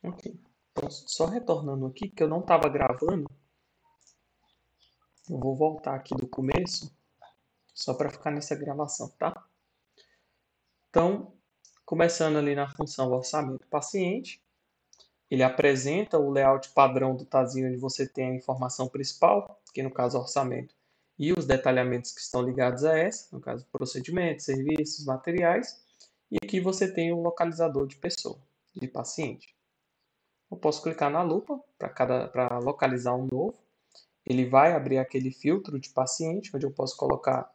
Ok. Então, só retornando aqui, que eu não estava gravando, eu vou voltar aqui do começo, só para ficar nessa gravação, tá? Então, começando ali na função orçamento paciente, ele apresenta o layout padrão do TASI, onde você tem a informação principal, que no caso é orçamento, e os detalhamentos que estão ligados a essa, no caso procedimentos, serviços, materiais, e aqui você tem o localizador de pessoa, de paciente. Eu posso clicar na lupa para localizar um novo. Ele vai abrir aquele filtro de paciente, onde eu posso colocar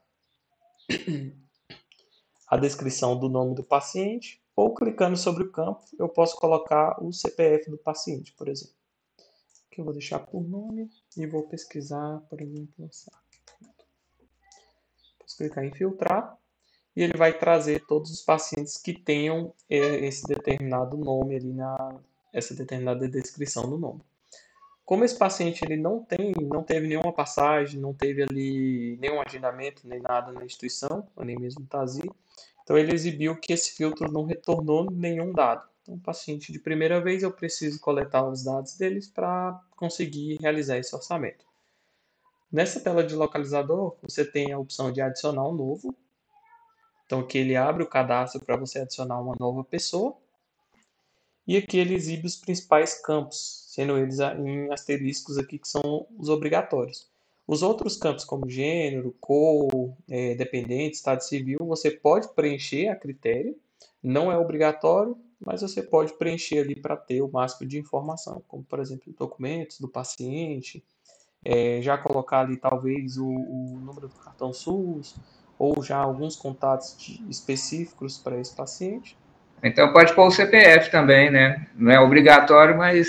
a descrição do nome do paciente, ou clicando sobre o campo, eu posso colocar o CPF do paciente, por exemplo. Que eu vou deixar por nome e vou pesquisar, por exemplo, posso clicar em filtrar e ele vai trazer todos os pacientes que tenham esse determinado nome ali essa determinada descrição do nome. Como esse paciente ele não teve nenhuma passagem, não teve ali nenhum agendamento, nem nada na instituição, ou nem mesmo TASI, então ele exibiu que esse filtro não retornou nenhum dado. Então, paciente de primeira vez, eu preciso coletar os dados deles para conseguir realizar esse orçamento. Nessa tela de localizador, você tem a opção de adicionar um novo. Então, aqui ele abre o cadastro para você adicionar uma nova pessoa. E aqui ele exibe os principais campos, sendo eles em asteriscos aqui que são os obrigatórios. Os outros campos, como gênero, cor, dependente, estado civil, você pode preencher a critério. Não é obrigatório, mas você pode preencher ali para ter o máximo de informação, como por exemplo documentos do paciente, já colocar ali talvez o número do cartão SUS ou já alguns contatos específicos para esse paciente. Então pode pôr o CPF também, né? Não é obrigatório, mas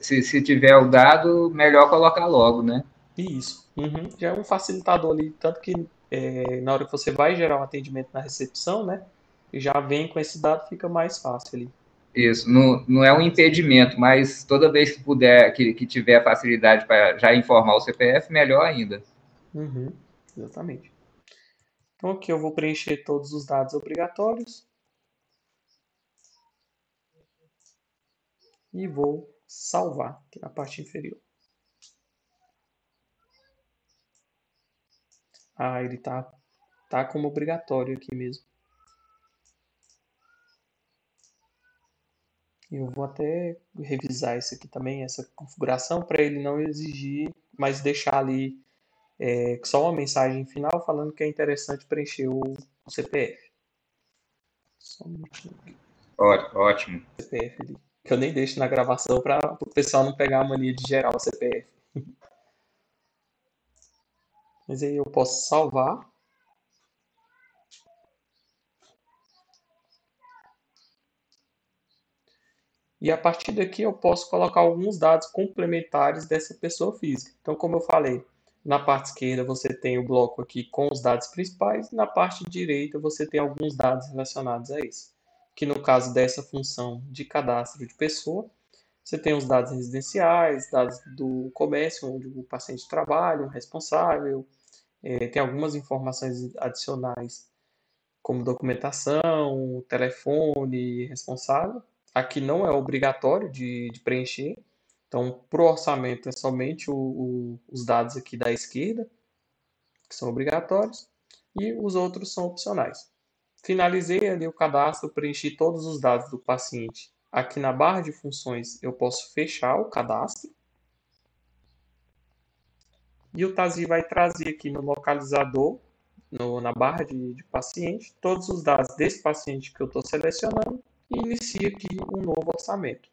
se tiver o dado, melhor colocar logo, né? Isso. Uhum. Já é um facilitador ali, tanto que na hora que você vai gerar um atendimento na recepção, né? Já vem com esse dado, fica mais fácil ali. Isso, não, não é um impedimento, mas toda vez que puder, que tiver facilidade para já informar o CPF, melhor ainda. Uhum. Exatamente. Então aqui eu vou preencher todos os dados obrigatórios e vou salvar aqui na parte inferior. Ah, ele tá como obrigatório aqui mesmo. Eu vou até revisar isso aqui também, essa configuração, para ele não exigir, mas deixar ali só uma mensagem final falando que é interessante preencher o CPF. Só um minutinho aqui. Ótimo. CPF ali. Que eu nem deixo na gravação para o pessoal não pegar a mania de gerar o CPF. Mas aí eu posso salvar. E a partir daqui eu posso colocar alguns dados complementares dessa pessoa física. Então, como eu falei, na parte esquerda você tem o bloco aqui com os dados principais, na parte direita você tem alguns dados relacionados a isso. Que no caso dessa função de cadastro de pessoa, você tem os dados residenciais, dados do comércio onde o paciente trabalha, o responsável, tem algumas informações adicionais como documentação, telefone responsável. Aqui não é obrigatório de preencher. Então, para o orçamento é somente os dados aqui da esquerda, que são obrigatórios, e os outros são opcionais. Finalizei ali o cadastro, preenchi todos os dados do paciente. Aqui na barra de funções eu posso fechar o cadastro. E o TASI vai trazer aqui no localizador, na barra de paciente, todos os dados desse paciente que eu estou selecionando e inicia aqui um novo orçamento.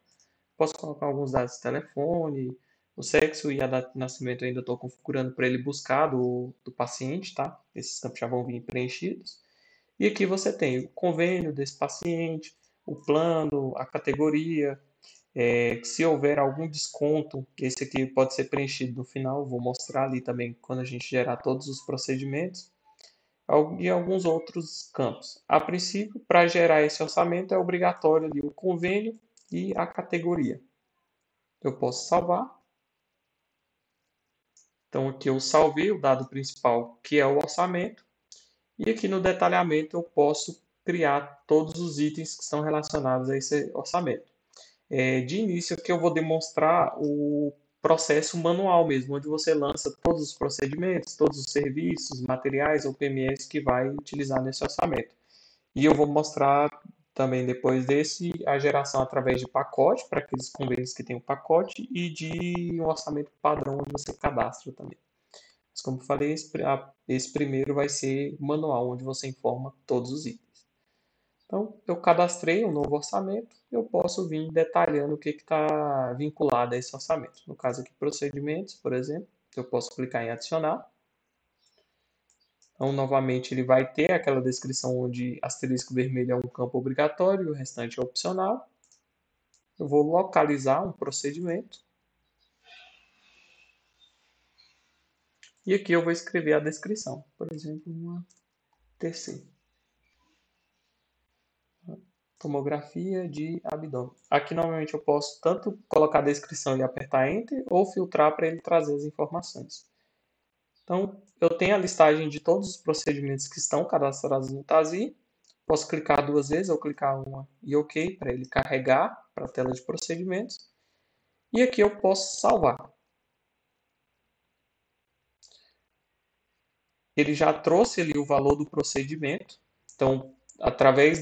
Posso colocar alguns dados de telefone, o sexo e a data de nascimento eu ainda estou configurando para ele buscar do paciente, tá? Esses campos já vão vir preenchidos. E aqui você tem o convênio desse paciente, o plano, a categoria, se houver algum desconto, esse aqui pode ser preenchido no final, vou mostrar ali também quando a gente gerar todos os procedimentos, e alguns outros campos. A princípio, para gerar esse orçamento é obrigatório ali o convênio e a categoria. Eu posso salvar. Então aqui eu salvei o dado principal, que é o orçamento, e aqui no detalhamento eu posso criar todos os itens que estão relacionados a esse orçamento. De início aqui eu vou demonstrar o processo manual mesmo, onde você lança todos os procedimentos, todos os serviços, materiais ou PMS que vai utilizar nesse orçamento. E eu vou mostrar também depois desse a geração através de pacote, para aqueles convênios que tem o pacote, e de um orçamento padrão onde você cadastra também. Mas como eu falei, esse primeiro vai ser manual, onde você informa todos os itens. Então, eu cadastrei um novo orçamento, eu posso vir detalhando o que está vinculado a esse orçamento. No caso aqui, procedimentos, por exemplo, eu posso clicar em adicionar. Então, novamente, ele vai ter aquela descrição onde asterisco vermelho é um campo obrigatório e o restante é opcional. Eu vou localizar um procedimento. E aqui eu vou escrever a descrição. Por exemplo, uma TC. Tomografia de abdômen. Aqui, normalmente, eu posso tanto colocar a descrição e apertar Enter, ou filtrar para ele trazer as informações. Então, eu tenho a listagem de todos os procedimentos que estão cadastrados no TASI. Posso clicar duas vezes, ou clicar uma e OK, para ele carregar para a tela de procedimentos. E aqui eu posso salvar. Ele já trouxe ali o valor do procedimento. Então, através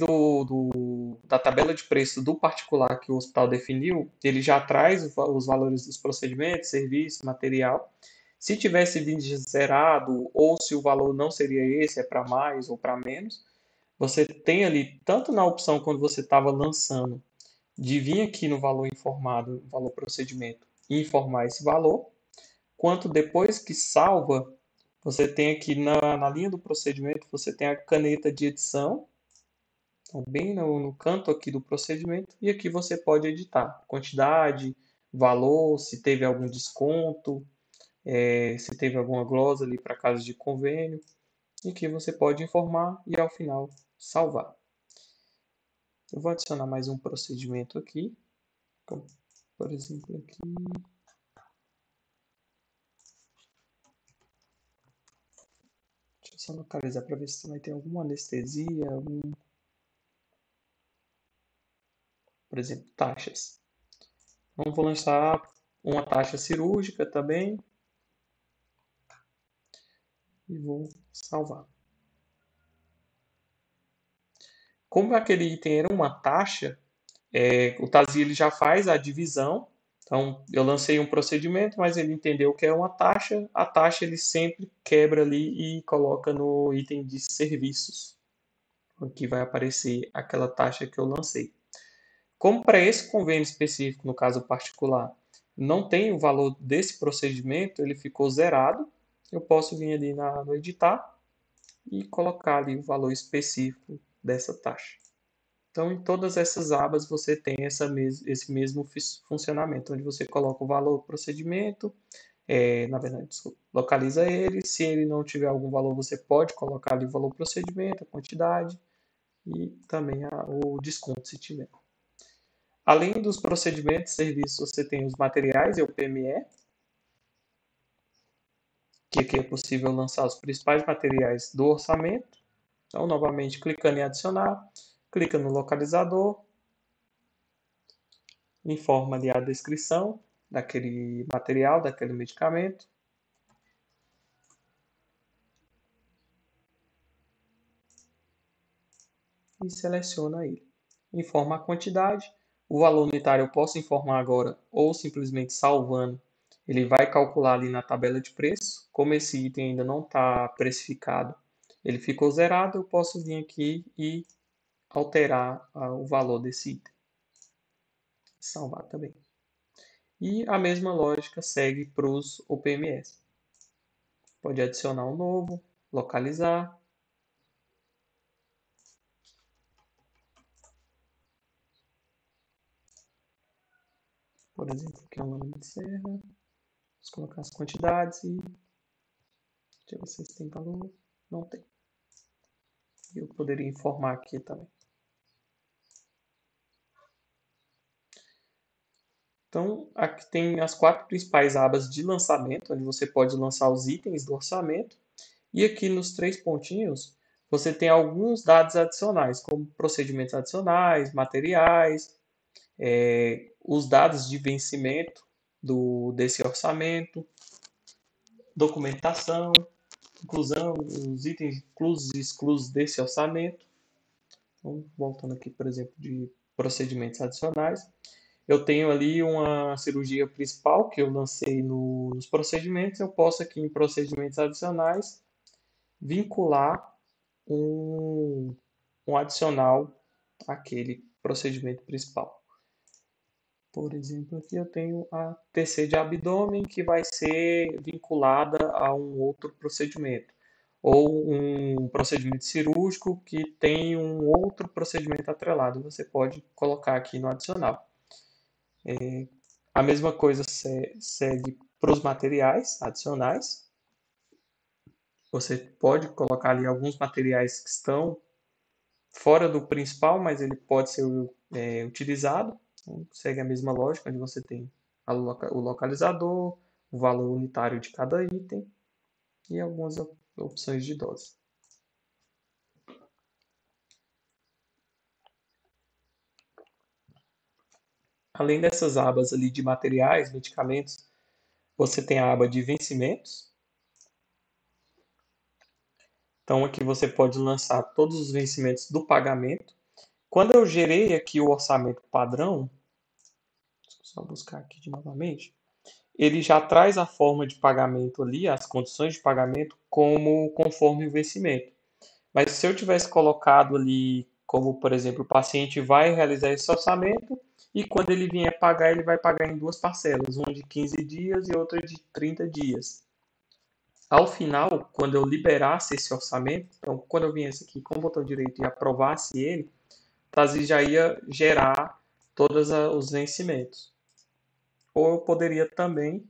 da tabela de preço do particular que o hospital definiu, ele já traz os valores dos procedimentos, serviço, material. Se tivesse vindo zerado ou se o valor não seria esse, é para mais ou para menos, você tem ali, tanto na opção quando você estava lançando, de vir aqui no valor informado, valor procedimento, e informar esse valor, quanto depois que salva, você tem aqui na linha do procedimento, você tem a caneta de edição, então, bem no canto aqui do procedimento, e aqui você pode editar quantidade, valor, se teve algum desconto, se teve alguma glosa ali para caso de convênio, e aqui você pode informar e ao final salvar. Eu vou adicionar mais um procedimento aqui, então, por exemplo aqui. Deixa eu só localizar para ver se vai ter alguma anestesia, por exemplo, taxas. Então, vou lançar uma taxa cirúrgica também e vou salvar. Como aquele item era uma taxa, o TASI ele já faz a divisão. Então, eu lancei um procedimento, mas ele entendeu que é uma taxa. A taxa ele sempre quebra ali e coloca no item de serviços. Aqui vai aparecer aquela taxa que eu lancei. Como para esse convênio específico, no caso particular, não tem o valor desse procedimento, ele ficou zerado, eu posso vir ali no editar e colocar ali o valor específico dessa taxa. Então, em todas essas abas você tem esse mesmo funcionamento, onde você coloca o valor do procedimento, na verdade, desculpa, localiza ele. Se ele não tiver algum valor, você pode colocar ali o valor do procedimento, a quantidade e também o desconto, se tiver. Além dos procedimentos e serviços, você tem os materiais e o PME, que aqui é possível lançar os principais materiais do orçamento. Então, novamente, clicando em adicionar, clica no localizador, informa ali a descrição daquele material, daquele medicamento. E seleciona ele. Informa a quantidade. O valor unitário eu posso informar agora ou simplesmente salvando. Ele vai calcular ali na tabela de preço. Como esse item ainda não está precificado, ele ficou zerado, eu posso vir aqui e alterar o valor desse item. Salvar também. E a mesma lógica segue para os OPMS. Pode adicionar um novo, localizar. Por exemplo, aqui é uma lâmina de serra. Vamos colocar as quantidades e deixa eu ver se tem valor. Não tem. Eu poderia informar aqui também. Então, aqui tem as 4 principais abas de lançamento, onde você pode lançar os itens do orçamento. E aqui nos 3 pontinhos, você tem alguns dados adicionais, como procedimentos adicionais, materiais. os dados de vencimento desse orçamento, documentação, inclusão, os itens inclusos e exclusos desse orçamento. Então, voltando aqui, por exemplo, de procedimentos adicionais, eu tenho ali uma cirurgia principal que eu lancei nos procedimentos, eu posso aqui em procedimentos adicionais vincular um adicional àquele procedimento principal. Por exemplo, aqui eu tenho a TC de abdômen que vai ser vinculada a um outro procedimento, ou um procedimento cirúrgico que tem um outro procedimento atrelado. Você pode colocar aqui no adicional. A mesma coisa segue para os materiais adicionais. Você pode colocar ali alguns materiais que estão fora do principal, mas ele pode ser utilizado. Então, segue a mesma lógica, onde você tem o localizador, o valor unitário de cada item e algumas opções de dose. Além dessas abas ali de materiais, medicamentos, você tem a aba de vencimentos. Então aqui você pode lançar todos os vencimentos do pagamento. Quando eu gerei aqui o orçamento padrão, só buscar aqui novamente, ele já traz a forma de pagamento ali, as condições de pagamento, conforme o vencimento. Mas se eu tivesse colocado ali, como por exemplo, o paciente vai realizar esse orçamento e quando ele vier pagar, ele vai pagar em duas parcelas, uma de 15 dias e outra de 30 dias. Ao final, quando eu liberasse esse orçamento, então quando eu viesse aqui com o botão direito e aprovasse ele, Tazis já ia gerar todos os vencimentos. Ou eu poderia também,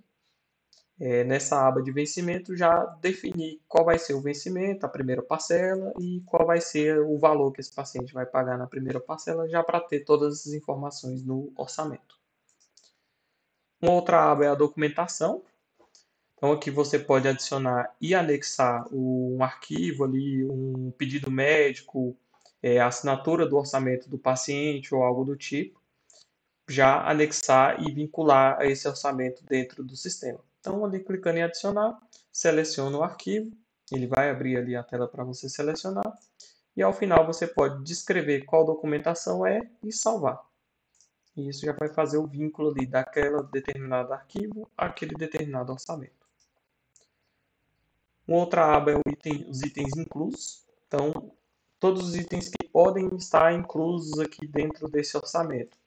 nessa aba de vencimento, já definir qual vai ser o vencimento, a primeira parcela, e qual vai ser o valor que esse paciente vai pagar na primeira parcela, já para ter todas as informações no orçamento. Uma outra aba é a documentação. Então aqui você pode adicionar e anexar um arquivo ali, um pedido médico, a assinatura do orçamento do paciente ou algo do tipo, já anexar e vincular a esse orçamento dentro do sistema. Então ali clicando em adicionar, seleciona o arquivo, ele vai abrir ali a tela para você selecionar e ao final você pode descrever qual documentação é e salvar. E isso já vai fazer o vínculo ali daquela determinado arquivo àquele determinado orçamento. Uma outra aba é os itens inclusos. Então, todos os itens que podem estar inclusos aqui dentro desse orçamento.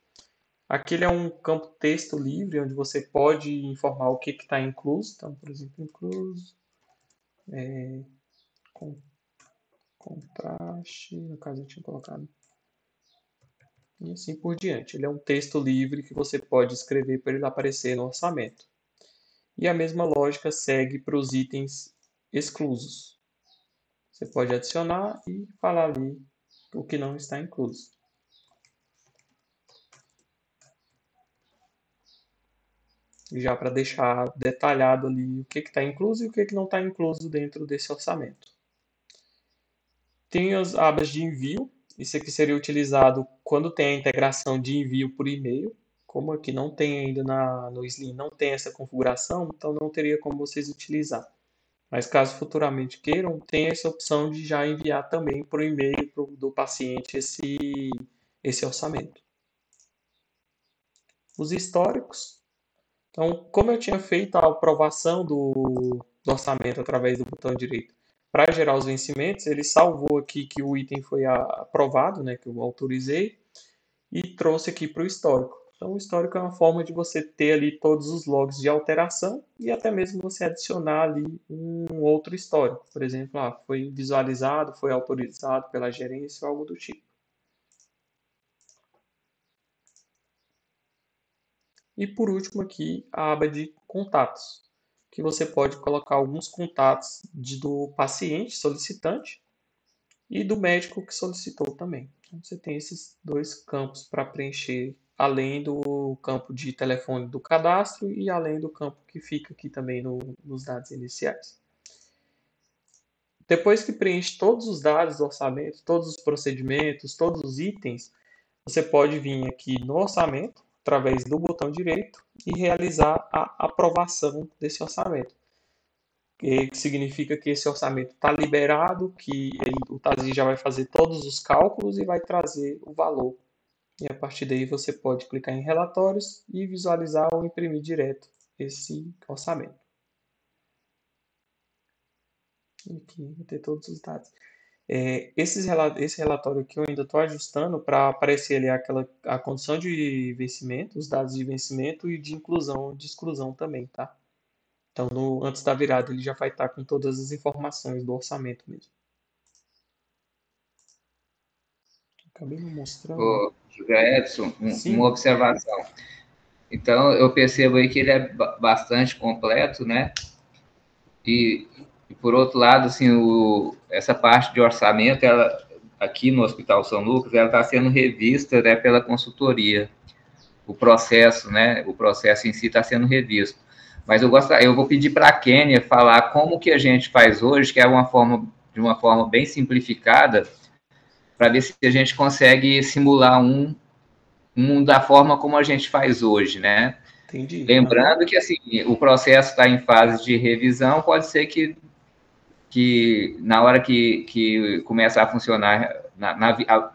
Aqui ele é um campo texto livre, onde você pode informar o que está incluso. Então, por exemplo, incluso, contraste, no caso eu tinha colocado, e assim por diante. Ele é um texto livre que você pode escrever para ele aparecer no orçamento. E a mesma lógica segue para os itens exclusos. Você pode adicionar e falar ali o que não está incluso. Já para deixar detalhado ali o que está incluso e o que não está incluso dentro desse orçamento. Tem as abas de envio. Isso aqui seria utilizado quando tem a integração de envio por e-mail. Como aqui não tem ainda no Slim, não tem essa configuração, então não teria como vocês utilizar. Mas caso futuramente queiram, tem essa opção de já enviar também por e-mail do paciente esse orçamento. Os históricos. Então, como eu tinha feito a aprovação do orçamento através do botão direito para gerar os vencimentos, ele salvou aqui que o item foi aprovado, né, que eu autorizei, e trouxe aqui para o histórico. Então, o histórico é uma forma de você ter ali todos os logs de alteração e até mesmo você adicionar ali um outro histórico. Por exemplo, foi visualizado, foi autorizado pela gerência ou algo do tipo. E por último aqui, a aba de contatos, que você pode colocar alguns contatos do paciente solicitante e do médico que solicitou também. Então, você tem esses dois campos para preencher, além do campo de telefone do cadastro e além do campo que fica aqui também nos dados iniciais. Depois que preenche todos os dados do orçamento, todos os procedimentos, todos os itens, você pode vir aqui no orçamento, através do botão direito, e realizar a aprovação desse orçamento. Que significa que esse orçamento está liberado, que o TASI já vai fazer todos os cálculos e vai trazer o valor. E a partir daí você pode clicar em relatórios e visualizar ou imprimir direto esse orçamento. Aqui vai ter todos os dados. Esse relatório aqui eu ainda estou ajustando para aparecer ali a condição de vencimento, os dados de vencimento e de inclusão, de exclusão também, tá? Então, antes da virada, ele já vai estar com todas as informações do orçamento mesmo. Acabei não mostrando. Ô, Edson, Sim. uma observação. Então, eu percebo aí que ele é bastante completo, né? E por outro lado, assim, essa parte de orçamento, ela, aqui no Hospital São Lucas, ela está sendo revista, né, pela consultoria. O processo, né? O processo em si está sendo revisto. Mas eu vou pedir para a Kênia falar como que a gente faz hoje, que é de uma forma bem simplificada, para ver se a gente consegue simular um da forma como a gente faz hoje, né? Entendi. Lembrando que assim, o processo está em fase de revisão, pode ser que na hora que começar a funcionar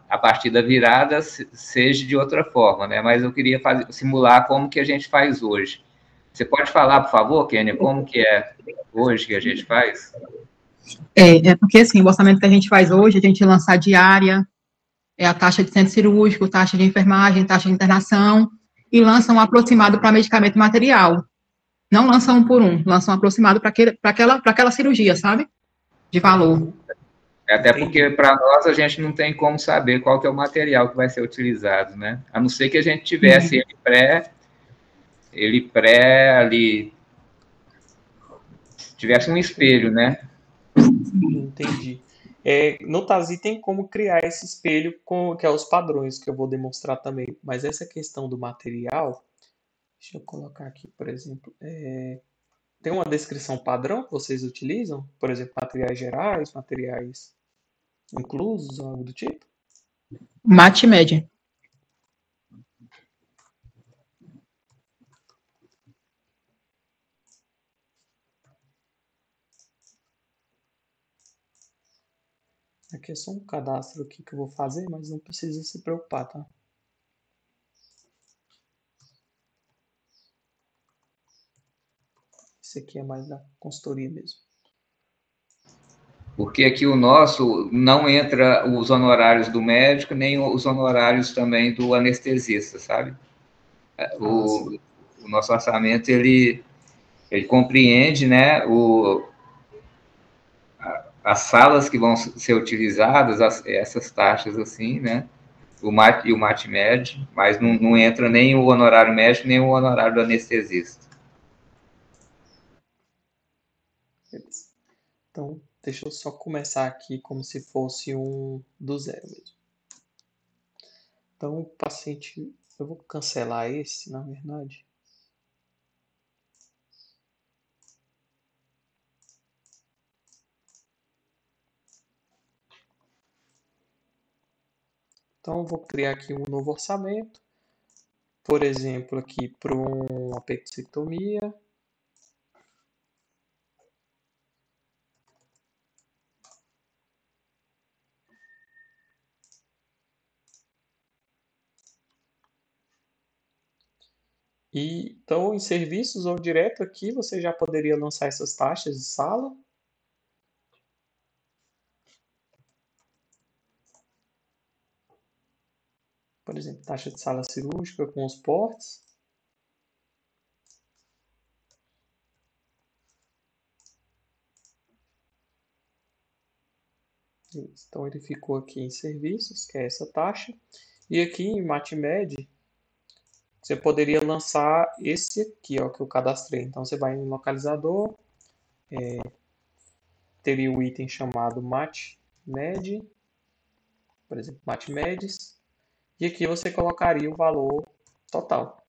a partir da virada seja de outra forma, né? Mas eu queria simular como que a gente faz hoje. Você pode falar, por favor, Kênia, como que é hoje que a gente faz? Porque assim, o orçamento que a gente faz hoje, a gente lança a diária, a taxa de centro cirúrgico, taxa de enfermagem, taxa de internação, e lança um aproximado para medicamento e material. Não lança um por um, lança um aproximado para aquela cirurgia, sabe? De valor. Até porque, para nós, a gente não tem como saber qual que é o material que vai ser utilizado, né? A não ser que a gente tivesse ele pré ali, tivesse um espelho, né? Entendi. No TASI tem como criar esse espelho que é os padrões, que eu vou demonstrar também. Mas essa questão do material, deixa eu colocar aqui, por exemplo, tem uma descrição padrão que vocês utilizam? Por exemplo, materiais gerais, materiais inclusos, algo do tipo? MatMed. Aqui é só um cadastro aqui que eu vou fazer, mas não precisa se preocupar, tá? Esse aqui é mais da consultoria mesmo. Porque aqui o nosso não entra os honorários do médico, nem os honorários também do anestesista, sabe? O nosso orçamento, ele compreende, né, as salas que vão ser utilizadas, essas taxas assim, né? O MatMed, mas não entra nem o honorário médico, nem o honorário do anestesista. Beleza. Então, deixa eu só começar aqui como se fosse um do zero mesmo. Então, o paciente, eu vou cancelar esse, na verdade. Então, eu vou criar aqui um novo orçamento. Por exemplo, aqui para uma apendicectomia. E, então, em serviços ou direto aqui, você já poderia lançar essas taxas de sala. Por exemplo, taxa de sala cirúrgica com os portes. Então, ele ficou aqui em serviços, que é essa taxa. E aqui em MatMed, você poderia lançar esse aqui, ó, que eu cadastrei. Então, você vai em localizador, teria o item chamado MatMed, por exemplo, MatMeds, e aqui você colocaria o valor total.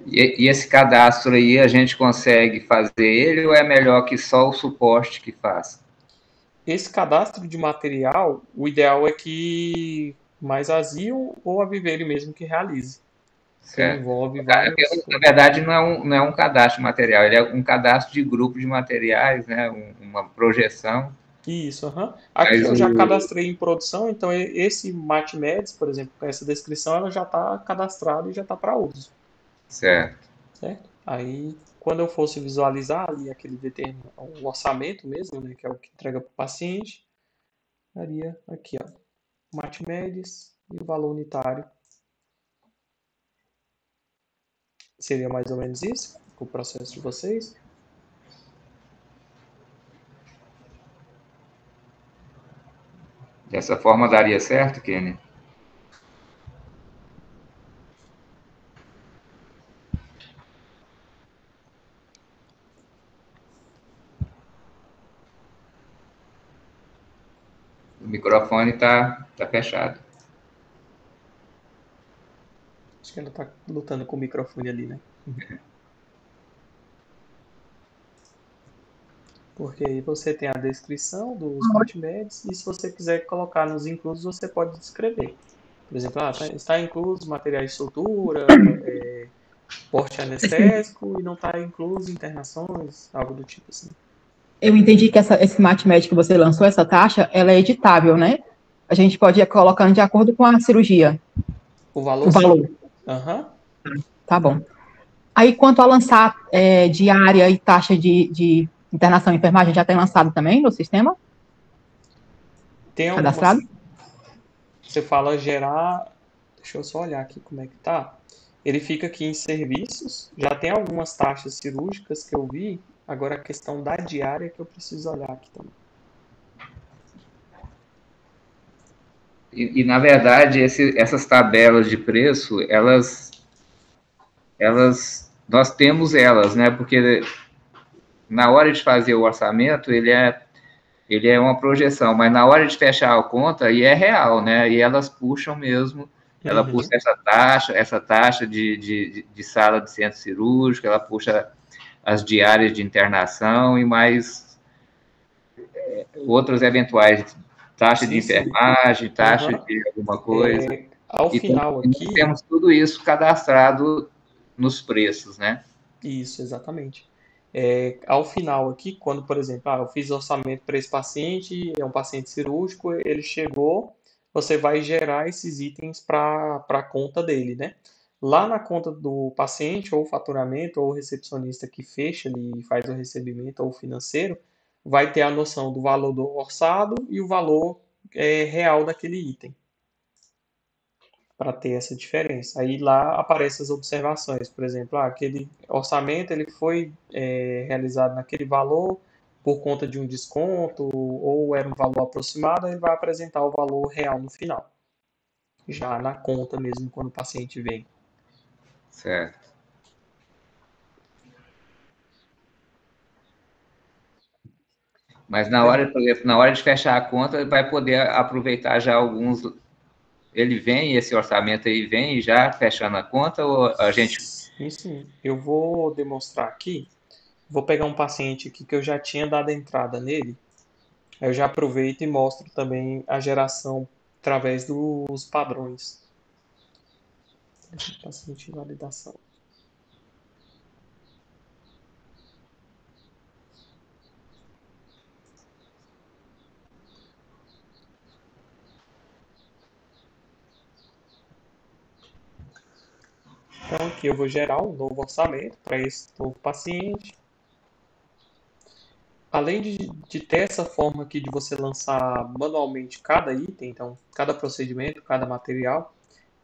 E esse cadastro aí, a gente consegue fazer ele ou é melhor que só o suporte que faça? Esse cadastro de material, o ideal é que mais vazio ou a Vivere mesmo que realize. Então Certo. envolve vários. Na verdade, não é um cadastro de material, ele é um cadastro de grupo de materiais, né? Uma projeção. Isso, aham. Aqui Mas eu já o. cadastrei em produção, então esse MatMeds, por exemplo, com essa descrição, ela já está cadastrada e já está para uso, Certo. certo? Aí, quando eu fosse visualizar ali aquele o orçamento mesmo, né, que é o que entrega para o paciente, daria aqui, ó, MatMeds e o valor unitário. Seria mais ou menos isso, o processo de vocês. Dessa forma daria certo, Kenny? O microfone tá fechado. Acho que ela está lutando com o microfone ali, né? Porque aí você tem a descrição dos MatMeds e se você quiser colocar nos inclusos, você pode descrever. Por exemplo, está incluso materiais de sutura, porte anestésico e não está incluso internações, algo do tipo assim. Eu entendi que esse MatMed que você lançou, essa taxa, ela é editável, né? A gente pode ir colocando de acordo com a cirurgia, O valor o sim. valor. Aham. Tá bom. Aí, quanto a lançar diária e taxa de internação e enfermagem, já tem lançado também no sistema? Tem algumas. Cadastrado? Você fala gerar. Deixa eu só olhar aqui como é que tá. Ele fica aqui em serviços. Já tem algumas taxas cirúrgicas que eu vi. Agora a questão da diária que eu preciso olhar aqui também. Na verdade, essas tabelas de preço, nós temos elas, né? Porque na hora de fazer o orçamento, ele é uma projeção, mas na hora de fechar a conta, e é real, né? E elas puxam mesmo, ela puxa Uhum. essa taxa de sala de centro cirúrgico, ela puxa as diárias de internação e mais outras eventuais, taxa de Sim, sim. enfermagem, taxa Aham. de alguma coisa. Ao Então, final nós aqui, temos tudo isso cadastrado nos preços, né? isso, exatamente. Ao final aqui, quando, por exemplo, eu fiz orçamento para esse paciente, é um paciente cirúrgico, ele chegou, você vai gerar esses itens para a conta dele, né? Lá na conta do paciente, ou faturamento, ou recepcionista que fecha ali e faz o recebimento, ou financeiro, vai ter a noção do valor do orçado e o valor real daquele item, para ter essa diferença. Aí lá aparecem as observações, por exemplo, aquele orçamento ele foi realizado naquele valor por conta de um desconto ou era um valor aproximado, ele vai apresentar o valor real no final, já na conta mesmo quando o paciente vem. Certo. Mas na hora, por exemplo, na hora de fechar a conta, ele vai poder aproveitar já alguns. Ele vem, esse orçamento aí vem já fechando a conta, ou a gente. Sim, sim. Eu vou demonstrar aqui. Vou pegar um paciente aqui que eu já tinha dado entrada nele. Aí eu já aproveito e mostro também a geração através dos padrões. Paciente em validação. Então aqui eu vou gerar um novo orçamento para esse novo paciente. Além de ter essa forma aqui de você lançar manualmente cada item, então cada procedimento, cada material,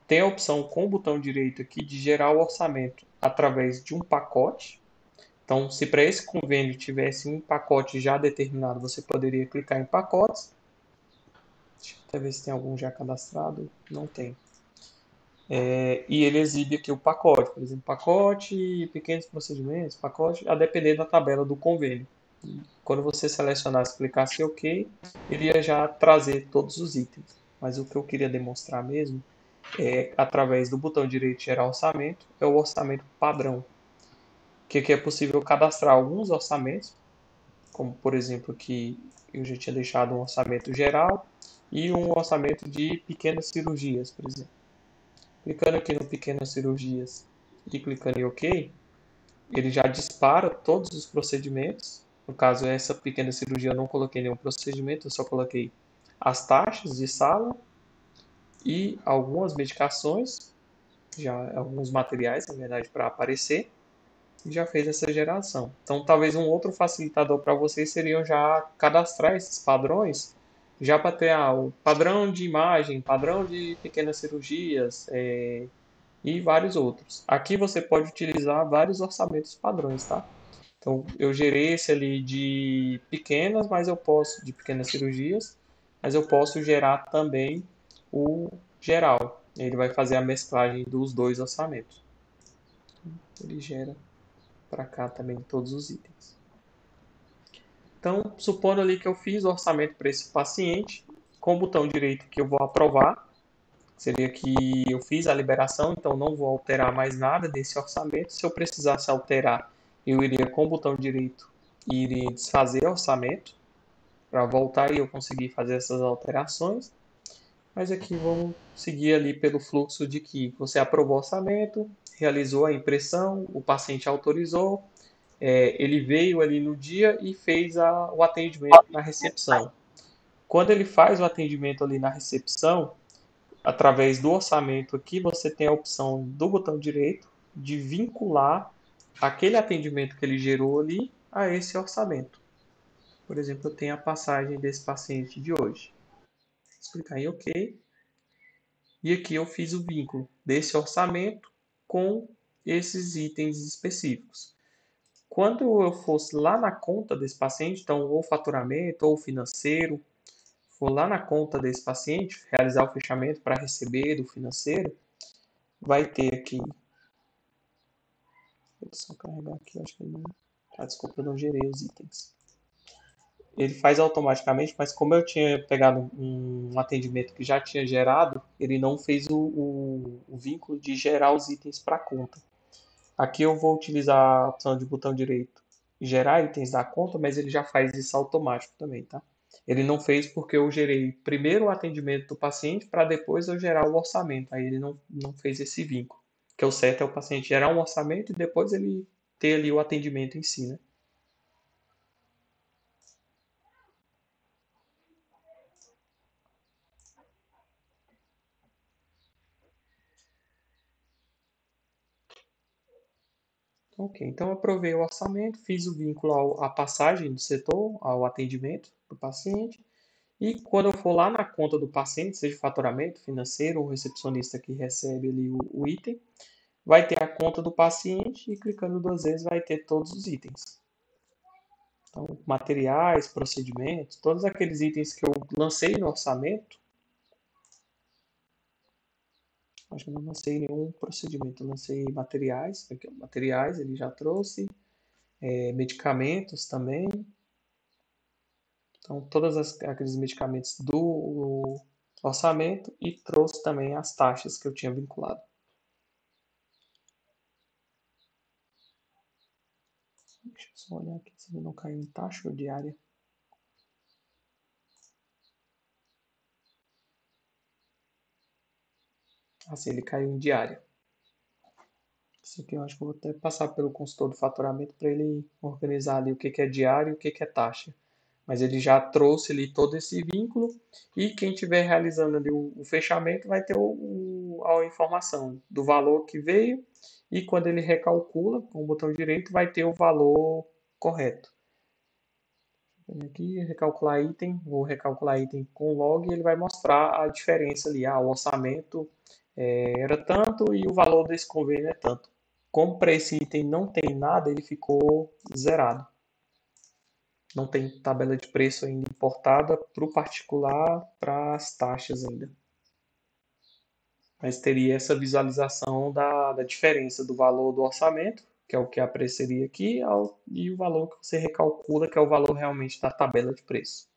tem a opção com o botão direito aqui de gerar o orçamento através de um pacote. Então, se para esse convênio tivesse um pacote já determinado, você poderia clicar em pacotes. Deixa eu até ver se tem algum já cadastrado. Não tem. E ele exibe aqui o pacote, por exemplo, pacote, pequenos procedimentos, pacote, a depender da tabela do convênio. Quando você selecionasse e clicasse OK, ele ia já trazer todos os itens. Mas o que eu queria demonstrar mesmo é, através do botão direito gerar orçamento, é o orçamento padrão. Que aqui é possível cadastrar alguns orçamentos, como por exemplo aqui eu já tinha deixado um orçamento geral e um orçamento de pequenas cirurgias, por exemplo. Clicando aqui no pequenas cirurgias e clicando em OK, ele já dispara todos os procedimentos. No caso, essa pequena cirurgia eu não coloquei nenhum procedimento, eu só coloquei as taxas de sala e algumas medicações, já alguns materiais, na verdade, para aparecer, e já fez essa geração. Então, talvez um outro facilitador para vocês seriam já cadastrar esses padrões, já para ter o padrão de imagem, padrão de pequenas cirurgias, e vários outros. Aqui você pode utilizar vários orçamentos padrões, tá? Então, eu gerei esse ali de pequenas, de pequenas cirurgias, mas eu posso gerar também o geral. Ele vai fazer a mesclagem dos dois orçamentos. Ele gera para cá também todos os itens. Então, supondo ali que eu fiz o orçamento para esse paciente, com o botão direito que eu vou aprovar, seria que eu fiz a liberação, então não vou alterar mais nada desse orçamento. Se eu precisasse alterar, eu iria com o botão direito e iria desfazer o orçamento, para voltar e eu conseguir fazer essas alterações. Mas aqui vamos seguir ali pelo fluxo de que você aprovou o orçamento, realizou a impressão, o paciente autorizou, ele veio ali no dia e fez o atendimento na recepção. Quando ele faz o atendimento ali na recepção, através do orçamento aqui, você tem a opção do botão direito de vincular aquele atendimento que ele gerou ali a esse orçamento. Por exemplo, eu tenho a passagem desse paciente de hoje. Vou clicar em OK. E aqui eu fiz o vínculo desse orçamento com esses itens específicos. Quando eu fosse lá na conta desse paciente, então ou faturamento ou financeiro, for lá na conta desse paciente, realizar o fechamento para receber do financeiro, vai ter aqui. Vou só carregar aqui, acho que ele não. Desculpa, eu não gerei os itens. Ele faz automaticamente, mas como eu tinha pegado um atendimento que já tinha gerado, ele não fez o vínculo de gerar os itens para a conta. Aqui eu vou utilizar a opção de botão direito gerar itens da conta, mas ele já faz isso automático também, tá? Ele não fez porque eu gerei primeiro o atendimento do paciente para depois eu gerar o orçamento. Aí ele não fez esse vínculo. Que o certo é o paciente gerar um orçamento e depois ele ter ali o atendimento em si, né? Ok, então eu aprovei o orçamento, fiz o vínculo à passagem do setor, ao atendimento do paciente, e quando eu for lá na conta do paciente, seja faturamento, financeiro ou recepcionista que recebe ali o item, vai ter a conta do paciente e clicando duas vezes vai ter todos os itens. Então, materiais, procedimentos, todos aqueles itens que eu lancei no orçamento, acho que eu não lancei nenhum procedimento, eu lancei materiais, aqui, materiais ele já trouxe, medicamentos também. Então, todos aqueles medicamentos do orçamento e trouxe também as taxas que eu tinha vinculado. Deixa eu só olhar aqui se ele não caiu em taxa ou diária. Assim, ele caiu em diária. Isso aqui eu acho que eu vou até passar pelo consultor do faturamento para ele organizar ali o que é diário e o que é taxa. Mas ele já trouxe ali todo esse vínculo e quem estiver realizando ali o fechamento vai ter a informação do valor que veio e quando ele recalcula com o botão direito vai ter o valor correto. Aqui, recalcular item, vou recalcular item com log e ele vai mostrar a diferença ali. O orçamento era tanto e o valor desse convênio é tanto. Como para esse item não tem nada, ele ficou zerado. Não tem tabela de preço ainda importada para o particular, para as taxas ainda. Mas teria essa visualização da diferença do valor do orçamento, que é o que apareceria aqui, e o valor que você recalcula, que é o valor realmente da tabela de preço.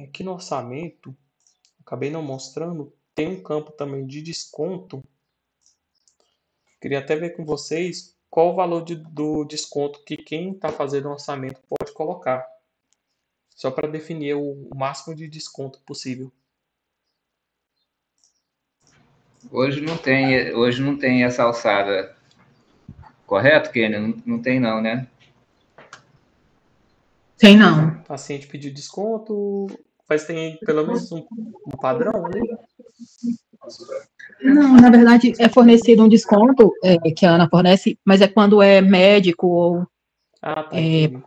Aqui no orçamento, acabei não mostrando, tem um campo também de desconto. Queria até ver com vocês qual o valor do desconto que quem está fazendo o orçamento pode colocar. só para definir o máximo de desconto possível. Hoje não tem essa alçada, correto, Kênia? Não tem não, né? Tem não. O paciente pediu desconto, mas tem pelo menos um padrão ali? Não, na verdade, é fornecido um desconto que a Ana fornece, mas é quando é médico ou Ah, tá, entendi.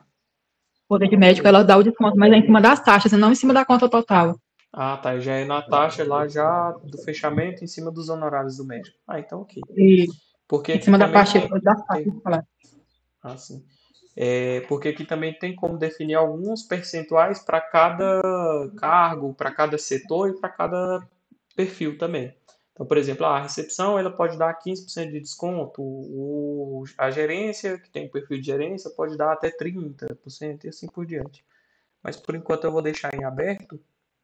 poder de Não, médico, beleza. ela dá o desconto, mas é em cima das taxas, e não em cima da conta total. Ah, tá, já é na taxa lá já do fechamento em cima dos honorários do médico. Ah, então ok. E Porque em aqui cima da também parte tem, das taxas. tem ah, sim. Porque aqui também tem como definir alguns percentuais para cada cargo, para cada setor e para cada perfil também. Então, por exemplo, a recepção ela pode dar 15% de desconto, a gerência, que tem o perfil de gerência, pode dar até 30% e assim por diante. Mas por enquanto eu vou deixar em aberto,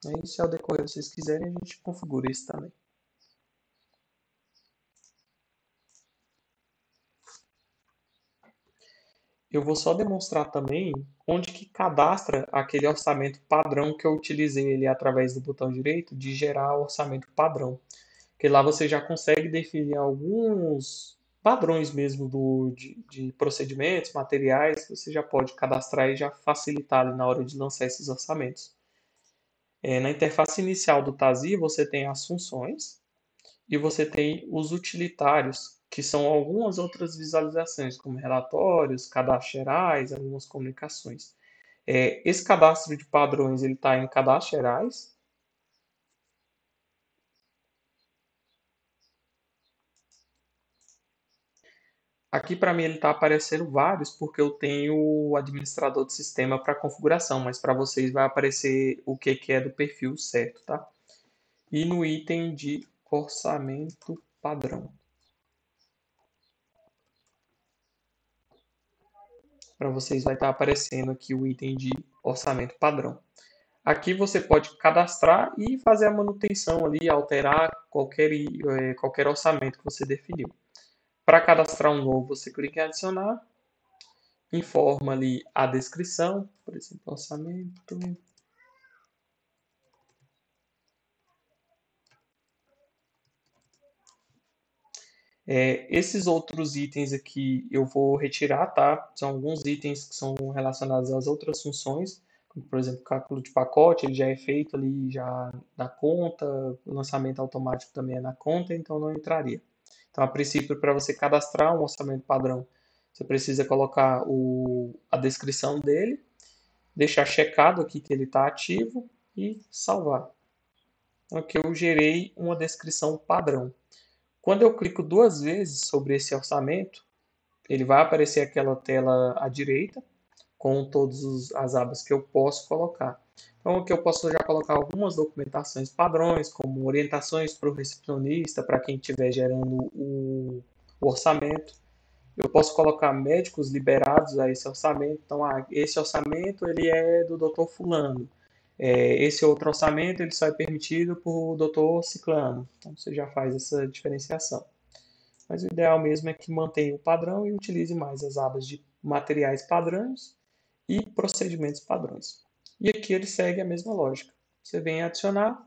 né, e se ao decorrer vocês quiserem, a gente configura isso também. Eu vou só demonstrar também onde que cadastra aquele orçamento padrão que eu utilizei ali através do botão direito de gerar orçamento padrão. Porque lá você já consegue definir alguns padrões mesmo de procedimentos, materiais, você já pode cadastrar e já facilitar ali na hora de lançar esses orçamentos. Na interface inicial do Tasi, você tem as funções e você tem os utilitários, que são algumas outras visualizações, como relatórios, cadastros gerais, algumas comunicações. Esse cadastro de padrões ele está em cadastros gerais. Aqui para mim ele está aparecendo vários porque eu tenho o administrador de sistema para configuração, mas para vocês vai aparecer o que é do perfil certo, tá? E no item de orçamento padrão. Para vocês vai estar aparecendo aqui o item de orçamento padrão. Aqui você pode cadastrar e fazer a manutenção ali, alterar qualquer orçamento que você definiu. Para cadastrar um novo, você clica em adicionar, informa ali a descrição, por exemplo, orçamento. Esses outros itens aqui eu vou retirar, tá? São alguns itens que são relacionados às outras funções, como, por exemplo, cálculo de pacote, ele já é feito ali já na conta, o lançamento automático também é na conta, então não entraria. Então, a princípio, para você cadastrar um orçamento padrão, você precisa colocar a descrição dele, deixar checado aqui que ele está ativo e salvar. Então, aqui eu gerei uma descrição padrão. Quando eu clico duas vezes sobre esse orçamento, ele vai aparecer aquela tela à direita com todas as abas que eu posso colocar. Então aqui eu posso já colocar algumas documentações padrões, como orientações para o recepcionista, para quem estiver gerando o orçamento. Eu posso colocar médicos liberados a esse orçamento. Então, esse orçamento ele é do Dr. Fulano. Esse outro orçamento ele só é permitido por o Dr. Ciclano. Então, você já faz essa diferenciação. Mas o ideal mesmo é que mantenha o padrão e utilize mais as abas de materiais padrões e procedimentos padrões. E aqui ele segue a mesma lógica. Você vem adicionar,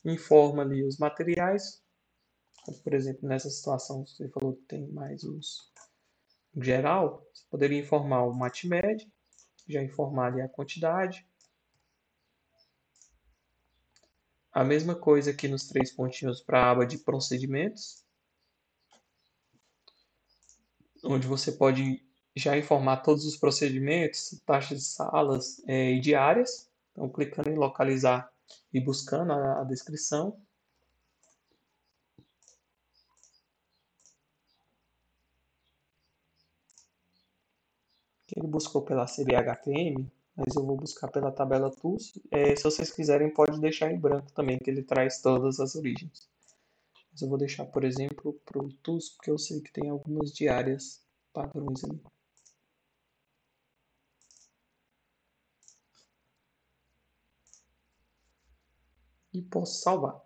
informa ali os materiais. Por exemplo, nessa situação, você falou que tem mais os geral, você poderia informar o MATMED, já informar ali a quantidade. A mesma coisa aqui nos três pontinhos para a aba de procedimentos, onde você pode já informar todos os procedimentos, taxas de salas e diárias. Então, clicando em localizar e buscando a descrição. Ele buscou pela CBHPM, mas eu vou buscar pela tabela TUS. Se vocês quiserem, pode deixar em branco também, que ele traz todas as origens. Mas eu vou deixar, por exemplo, para o TUS, porque eu sei que tem algumas diárias padrões ali. E posso salvar.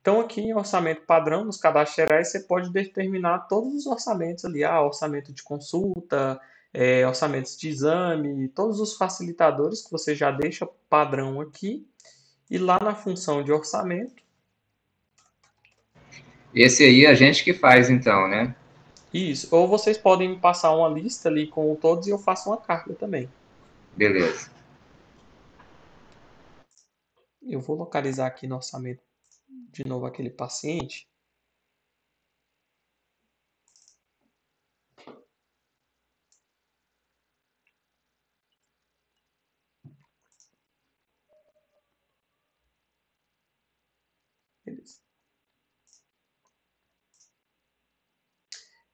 Então, aqui em orçamento padrão, nos cadastros gerais, você pode determinar todos os orçamentos ali. Orçamento de consulta, orçamentos de exame, todos os facilitadores que você já deixa padrão aqui. E lá na função de orçamento, Esse aí a gente que faz, então, né? isso. Ou vocês podem me passar uma lista ali com todos e eu faço uma carga também. Beleza. Eu vou localizar aqui no orçamento de novo aquele paciente. Beleza.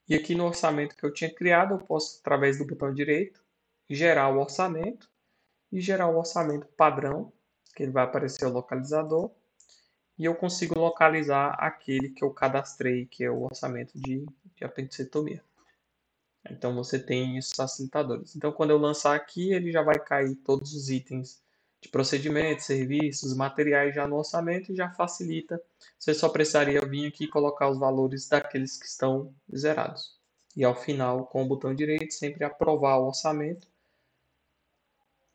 E aqui no orçamento que eu tinha criado, eu posso, através do botão direito, gerar o orçamento e gerar o orçamento padrão, que ele vai aparecer o localizador. E eu consigo localizar aquele que eu cadastrei, que é o orçamento de apendicectomia. Então você tem esses facilitadores. Então quando eu lançar aqui, ele já vai cair todos os itens de procedimentos, serviços, materiais já no orçamento e já facilita. Você só precisaria vir aqui e colocar os valores daqueles que estão zerados. E ao final, com o botão direito, sempre aprovar o orçamento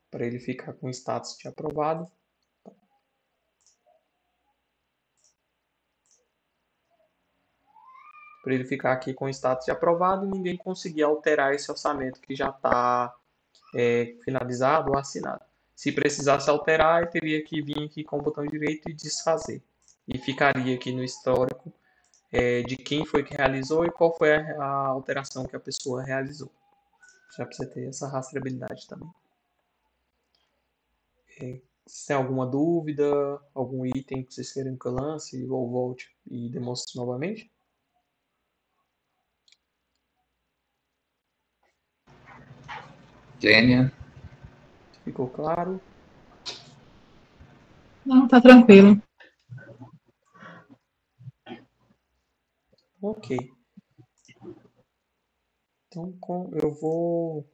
para ele ficar com status de aprovado. Para ele ficar aqui com status de aprovado e ninguém conseguir alterar esse orçamento que já está finalizado ou assinado. Se precisasse alterar, eu teria que vir aqui com o botão direito e desfazer. E ficaria aqui no histórico de quem foi que realizou e qual foi a alteração que a pessoa realizou. Já para você ter essa rastreabilidade também. Se tem alguma dúvida, algum item que vocês querem que eu lance ou volte e demonstre novamente? Gênia. Ficou claro? Não, tá tranquilo. Ok. Então eu vou